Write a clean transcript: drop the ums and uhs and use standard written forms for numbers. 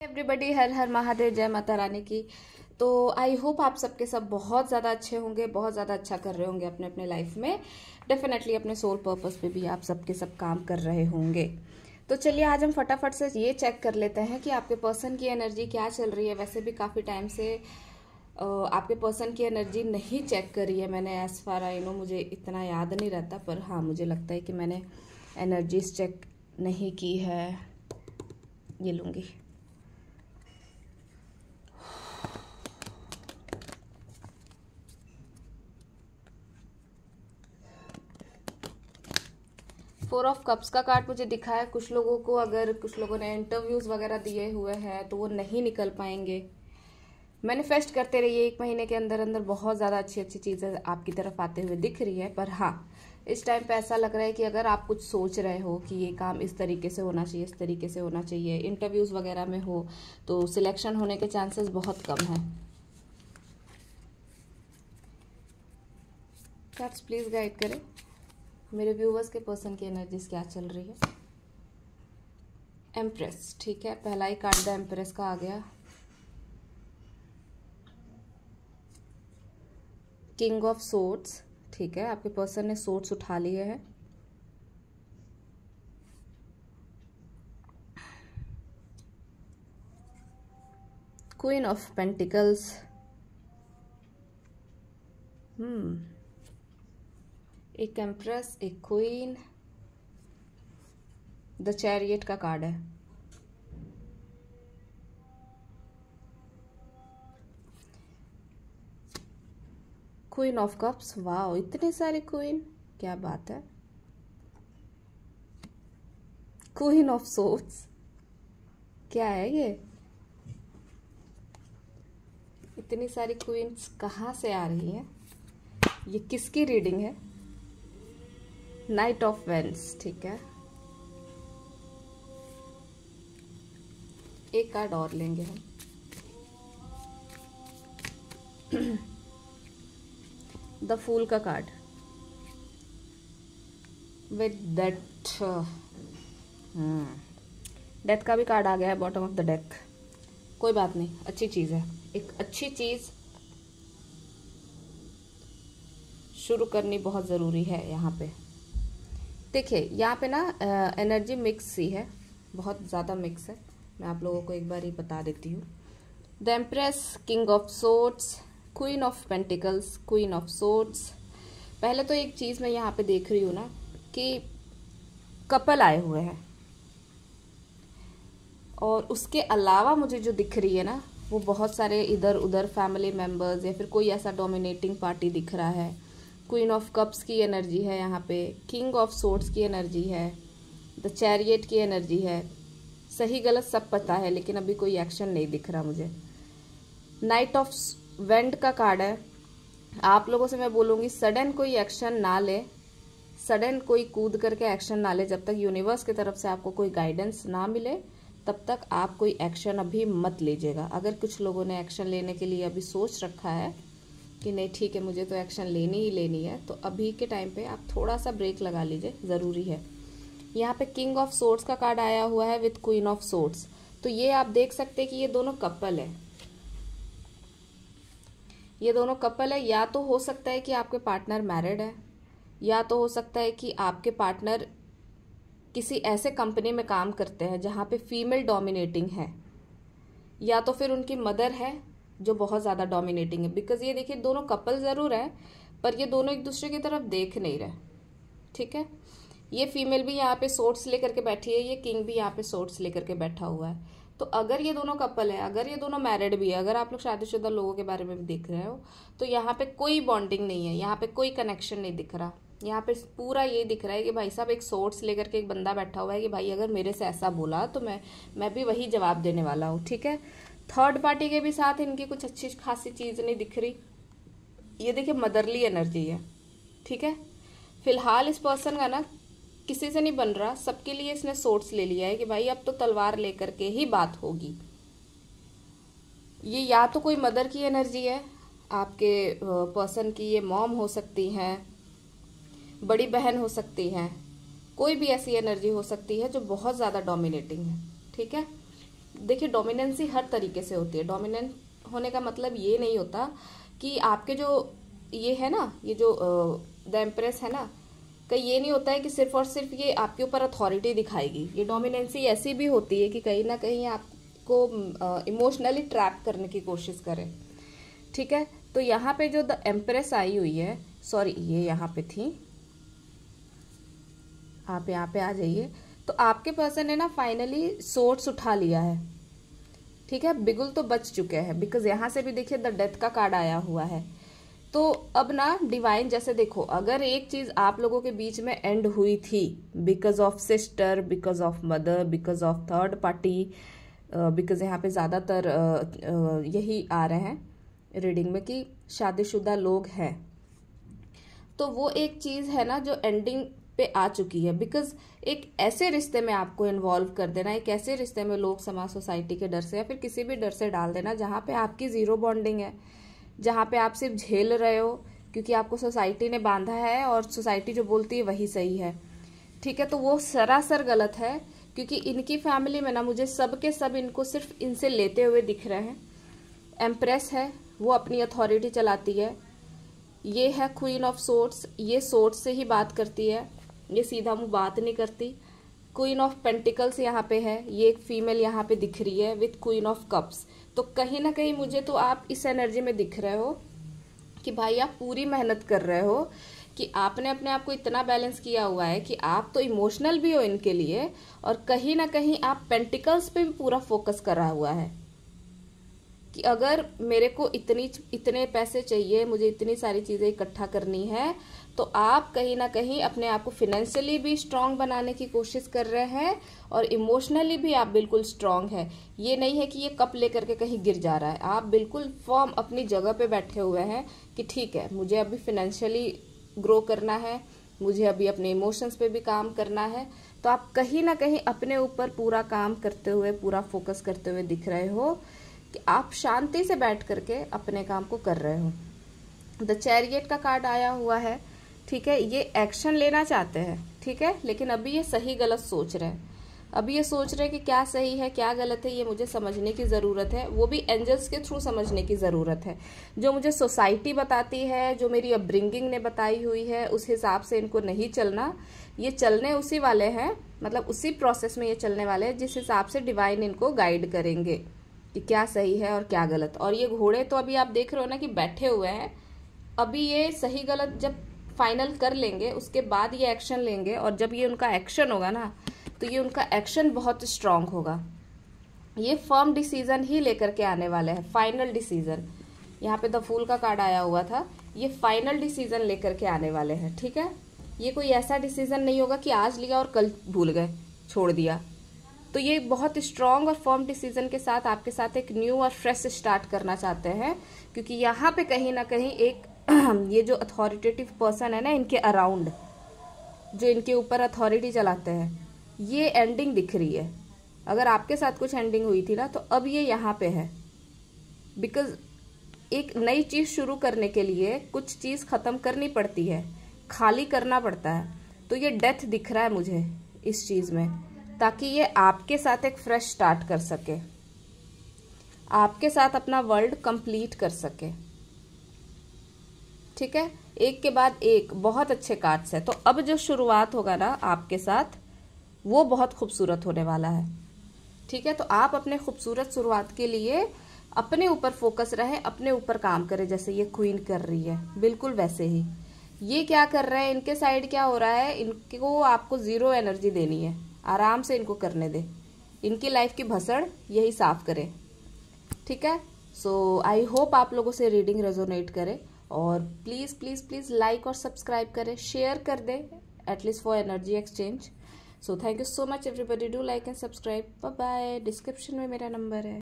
Everybody, हर हर महादेव, जय माता रानी की। तो आई होप आप सबके सब बहुत ज़्यादा अच्छे होंगे, बहुत ज़्यादा अच्छा कर रहे होंगे अपने अपने लाइफ में। डेफिनेटली अपने सोल पर्पस पे भी आप सबके सब काम कर रहे होंगे। तो चलिए आज हम फटाफट से ये चेक कर लेते हैं कि आपके पर्सन की एनर्जी क्या चल रही है। वैसे भी काफ़ी टाइम से आपके पर्सन की एनर्जी नहीं चेक करी है मैंने, एज फार आई नो। मुझे इतना याद नहीं रहता, पर हाँ मुझे लगता है कि मैंने एनर्जीज चेक नहीं की है। ये लूँगी। फोर ऑफ कप्स का कार्ड मुझे दिखा है। कुछ लोगों को, अगर कुछ लोगों ने इंटरव्यूज वगैरह दिए हुए हैं तो वो नहीं निकल पाएंगे। मैनिफेस्ट करते रहिए, 1 महीने के अंदर अंदर बहुत ज़्यादा अच्छी अच्छी चीज़ें आपकी तरफ आते हुए दिख रही है। पर हाँ, इस टाइम पे ऐसा लग रहा है कि अगर आप कुछ सोच रहे हो कि ये काम इस तरीके से होना चाहिए, इस तरीके से होना चाहिए, इंटरव्यूज वगैरह में हो, तो सिलेक्शन होने के चांसेस बहुत कम हैं। कार्ड्स प्लीज गाइड करें मेरे व्यूवर्स के पर्सन की एनर्जीज क्या चल रही है। एम्प्रेस, ठीक है, पहला ही कार्ड द एम्प्रेस का आ गया। किंग ऑफ सोर्ड्स, ठीक है, आपके पर्सन ने सोर्ड्स उठा लिए हैं। क्वीन ऑफ पेंटिकल्स, एक एम्प्रेस, एक क्वीन, द चैरियट का कार्ड है। क्वीन ऑफ कप्स, वाओ इतने सारे क्वीन, क्या बात है। क्वीन ऑफ सोर्ड्स, क्या है ये, इतनी सारी क्वींस कहाँ से आ रही हैं? ये किसकी रीडिंग है? नाइट ऑफ वेंस, ठीक है, एक कार्ड और लेंगे हम। द फूल का कार्ड विद डेथ, डेथ का भी कार्ड आ गया है बॉटम ऑफ द डेक। कोई बात नहीं, अच्छी चीज है, एक अच्छी चीज शुरू करनी बहुत जरूरी है। यहाँ पे देखिए, यहाँ पे ना एनर्जी मिक्स सी है, बहुत ज़्यादा मिक्स है। मैं आप लोगों को एक बार ही बता देती हूँ। The empress, king of swords, queen of pentacles, queen of swords. पहले तो एक चीज़ मैं यहाँ पे देख रही हूँ ना कि कपल आए हुए हैं, और उसके अलावा मुझे जो दिख रही है ना, वो बहुत सारे इधर उधर फैमिली मेम्बर्स या फिर कोई ऐसा डोमिनेटिंग पार्टी दिख रहा है। क्वीन ऑफ कप्स की एनर्जी है यहाँ पे, किंग ऑफ सोर्ड्स की एनर्जी है, द चैरियट की एनर्जी है। सही गलत सब पता है, लेकिन अभी कोई एक्शन नहीं दिख रहा मुझे। नाइट ऑफ वेंड का कार्ड है। आप लोगों से मैं बोलूँगी, सडन कोई एक्शन ना ले, सडन कोई कूद करके एक्शन ना ले। जब तक यूनिवर्स की तरफ से आपको कोई गाइडेंस ना मिले, तब तक आप कोई एक्शन अभी मत लीजिएगा। अगर कुछ लोगों ने एक्शन लेने के लिए अभी सोच रखा है कि नहीं ठीक है मुझे तो एक्शन लेनी ही लेनी है, तो अभी के टाइम पे आप थोड़ा सा ब्रेक लगा लीजिए, ज़रूरी है। यहाँ पे किंग ऑफ सोर्ड्स का कार्ड आया हुआ है विद क्वीन ऑफ सोर्ड्स। तो ये आप देख सकते हैं कि ये दोनों कपल है, ये दोनों कपल है। या तो हो सकता है कि आपके पार्टनर मैरिड है, या तो हो सकता है कि आपके पार्टनर किसी ऐसे कंपनी में काम करते हैं जहाँ पे फीमेल डोमिनेटिंग है, या तो फिर उनकी मदर है जो बहुत ज़्यादा डोमिनेटिंग है। बिकॉज ये देखिए, दोनों कपल ज़रूर है, पर ये दोनों एक दूसरे की तरफ देख नहीं रहे, ठीक है। ये फीमेल भी यहाँ पे सोर्ड्स लेकर के बैठी है, ये किंग भी यहाँ पे सोर्ड्स लेकर के बैठा हुआ है। तो अगर ये दोनों कपल है, अगर ये दोनों मैरिड भी है, अगर आप लोग शादीशुदा लोगों के बारे में भी देख रहे हो, तो यहाँ पे कोई बॉन्डिंग नहीं है, यहाँ पे कोई कनेक्शन नहीं दिख रहा। यहाँ पे पूरा ये दिख रहा है कि भाई साहब एक सोर्ड्स लेकर के एक बंदा बैठा हुआ है कि भाई अगर मेरे से ऐसा बोला तो मैं भी वही जवाब देने वाला हूँ, ठीक है। थर्ड पार्टी के भी साथ इनकी कुछ अच्छी खासी चीज़ नहीं दिख रही। ये देखिए, मदरली एनर्जी है, ठीक है। फिलहाल इस पर्सन का ना किसी से नहीं बन रहा, सबके लिए इसने सोर्ड्स ले लिया है कि भाई अब तो तलवार लेकर के ही बात होगी। ये या तो कोई मदर की एनर्जी है, आपके पर्सन की ये मॉम हो सकती हैं, बड़ी बहन हो सकती हैं, कोई भी ऐसी एनर्जी हो सकती है जो बहुत ज़्यादा डोमिनेटिंग है, ठीक है। देखिए डोमिनेंसी हर तरीके से होती है। डोमिनेंट होने का मतलब ये नहीं होता कि आपके जो ये है ना, ये जो द एम्प्रेस है ना, कहीं ये नहीं होता है कि सिर्फ और सिर्फ ये आपके ऊपर अथॉरिटी दिखाएगी। ये डोमिनेंसी ऐसी भी होती है कि कहीं ना कहीं आपको इमोशनली ट्रैप करने की कोशिश करे। ठीक है, तो यहाँ पे जो द एम्प्रेस आई हुई है, सॉरी ये यहाँ पे थी, आप यहाँ पे आ जाइए। तो आपके पर्सन ने ना फाइनली सोर्ड्स उठा लिया है। ठीक है, बिगुल तो बच चुके हैं, बिकॉज यहाँ से भी देखिए द डेथ का कार्ड आया हुआ है। तो अब ना डिवाइन, जैसे देखो अगर एक चीज आप लोगों के बीच में एंड हुई थी because of sister, because of mother, because of third party, because यहाँ पे ज्यादातर यही आ रहे हैं रीडिंग में कि शादीशुदा लोग हैं, तो वो एक चीज है ना जो एंडिंग पे आ चुकी है। बिकॉज एक ऐसे रिश्ते में आपको इन्वॉल्व कर देना, एक ऐसे रिश्ते में लोग समाज सोसाइटी के डर से या फिर किसी भी डर से डाल देना जहाँ पे आपकी जीरो बॉन्डिंग है, जहाँ पे आप सिर्फ झेल रहे हो क्योंकि आपको सोसाइटी ने बांधा है और सोसाइटी जो बोलती है वही सही है। ठीक है, तो वो सरासर गलत है, क्योंकि इनकी फैमिली में ना मुझे सब के सब इनको सिर्फ इनसे लेते हुए दिख रहे हैं। एम्प्रेस है, वो अपनी अथॉरिटी चलाती है। ये है क्वीन ऑफ सोर्ड्स, ये सोर्ड्स से ही बात करती है, ये सीधा मुंह बात नहीं करती। क्वीन ऑफ पेंटिकल्स यहाँ पे है, ये एक फीमेल यहाँ पे दिख रही है विथ क्वीन ऑफ कप्स। तो कहीं ना कहीं मुझे तो आप इस एनर्जी में दिख रहे हो कि भाई आप पूरी मेहनत कर रहे हो, कि आपने अपने आप को इतना बैलेंस किया हुआ है कि आप तो इमोशनल भी हो इनके लिए, और कहीं ना कहीं आप पेंटिकल्स पे भी पूरा फोकस करा हुआ है कि अगर मेरे को इतने पैसे चाहिए, मुझे इतनी सारी चीजें इकट्ठा करनी है, तो आप कहीं ना कहीं अपने आप को फाइनेंशियली भी स्ट्रांग बनाने की कोशिश कर रहे हैं और इमोशनली भी आप बिल्कुल स्ट्रांग है। ये नहीं है कि ये कप लेकर के कहीं गिर जा रहा है, आप बिल्कुल फर्म अपनी जगह पे बैठे हुए हैं कि ठीक है मुझे अभी फाइनेंशियली ग्रो करना है, मुझे अभी अपने इमोशंस पे भी काम करना है। तो आप कहीं ना कहीं अपने ऊपर पूरा काम करते हुए, पूरा फोकस करते हुए दिख रहे हो कि आप शांति से बैठ करके अपने काम को कर रहे हो। द चैरियट का कार्ड आया हुआ है। ठीक है, ये एक्शन लेना चाहते हैं, ठीक है, लेकिन अभी ये सही गलत सोच रहे हैं। अभी ये सोच रहे हैं कि क्या सही है क्या गलत है, ये मुझे समझने की ज़रूरत है, वो भी एंजल्स के थ्रू समझने की ज़रूरत है। जो मुझे सोसाइटी बताती है, जो मेरी अपब्रिंगिंग ने बताई हुई है, उस हिसाब से इनको नहीं चलना। ये चलने उसी वाले हैं, मतलब उसी प्रोसेस में ये चलने वाले हैं जिस हिसाब से डिवाइन इनको गाइड करेंगे कि क्या सही है और क्या गलत। और ये घोड़े तो अभी आप देख रहे हो ना कि बैठे हुए हैं, अभी ये सही गलत जब फाइनल कर लेंगे उसके बाद ये एक्शन लेंगे, और जब ये उनका एक्शन होगा ना तो ये उनका एक्शन बहुत स्ट्रांग होगा। ये फर्म डिसीजन ही लेकर के आने वाले हैं, फाइनल डिसीजन। यहाँ पे द फूल का कार्ड आया हुआ था, ये फाइनल डिसीजन लेकर के आने वाले हैं। ठीक है, ये कोई ऐसा डिसीजन नहीं होगा कि आज लिया और कल भूल गए, छोड़ दिया। तो ये बहुत स्ट्रांग और फर्म डिसीजन के साथ आपके साथ एक न्यू और फ्रेश स्टार्ट करना चाहते हैं, क्योंकि यहाँ पे कहीं ना कहीं एक ये जो अथॉरिटेटिव पर्सन है ना इनके अराउंड, जो इनके ऊपर अथॉरिटी चलाते हैं, ये एंडिंग दिख रही है। अगर आपके साथ कुछ एंडिंग हुई थी ना तो अब ये यहाँ पे है, बिकॉज एक नई चीज शुरू करने के लिए कुछ चीज खत्म करनी पड़ती है, खाली करना पड़ता है। तो ये डेथ दिख रहा है मुझे इस चीज में, ताकि ये आपके साथ एक फ्रेश स्टार्ट कर सके, आपके साथ अपना वर्ल्ड कंप्लीट कर सके। ठीक है, एक के बाद एक बहुत अच्छे कार्ड्स है। तो अब जो शुरुआत होगा ना आपके साथ वो बहुत खूबसूरत होने वाला है। ठीक है, तो आप अपने खूबसूरत शुरुआत के लिए अपने ऊपर फोकस रहे, अपने ऊपर काम करें, जैसे ये क्वीन कर रही है बिल्कुल वैसे ही ये क्या कर रहे हैं, इनके साइड क्या हो रहा है, इनको आपको जीरो एनर्जी देनी है, आराम से इनको करने दे, इनकी लाइफ की भसड़ यही साफ करें। ठीक है, सो आई होप आप लोगों से रीडिंग रेजोनेट करे, और प्लीज़ प्लीज़ प्लीज़ लाइक और सब्सक्राइब करें, शेयर कर दें at least for energy exchange. So thank you so much everybody, do like and subscribe. Bye bye. Description में मेरा नंबर है।